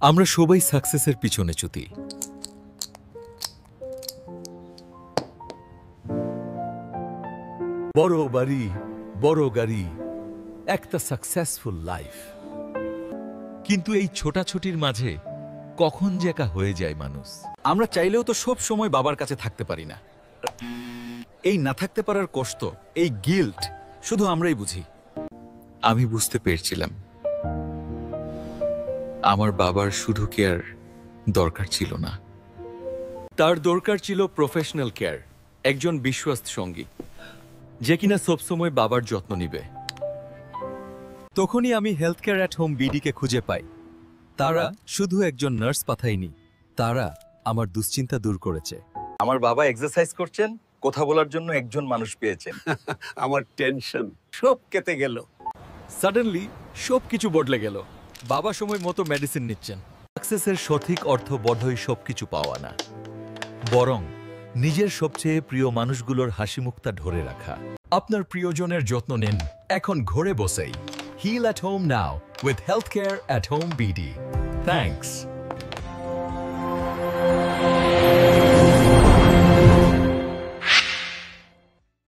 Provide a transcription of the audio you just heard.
আমরা সবাই সাকসেসের পিছনে ছুটি। বড় বাড়ি, বড় গাড়ি, একটা সাকসেসফুল লাইফ। কিন্তু এই ছোটাছুটির মাঝে কখন যে একা হয়ে যায় মানুষ। আমরা চাইলেও তো সব সময় বাবার কাছে থাকতে পারি না। এই না থাকতে পারার কষ্ট, এই গিল্ট শুধু আমরাই বুঝি। আমি বুঝতে পেরেছিলাম আমার বাবার শুধু কেয়ার দরকার ছিল না, তার দরকার ছিল প্রফেশনাল কেয়ার, একজন বিশ্বস্ত সঙ্গী যে কিনা সবসময় বাবার যত্ন নিবে। তখনই আমি হেলথ কেয়ার অ্যাট হোম বিডিকে খুঁজে পাই। তারা শুধু একজন নার্স পাঠায়নি, তারা আমার দুশ্চিন্তা দূর করেছে। আমার বাবা এক্সারসাইজ করছেন, কথা বলার জন্য একজন মানুষ পেয়েছেন। আমার টেনশন সব কেটে গেল। সাডেনলি সবকিছু বদলে গেল। বাবা সময় মতো মেডিসিন নিচ্ছেন। সাকসেসের সঠিক অর্থ বোধহয় সবকিছু পাওয়া না, বরং নিজের সবচেয়ে প্রিয় মানুষগুলোর হাসি মুখটা ধরে রাখা। আপনার প্রিয়জনের যত্ন নিন এখন ঘরে বসেই। Heal at home now with Healthcare at Home BD. Thanks.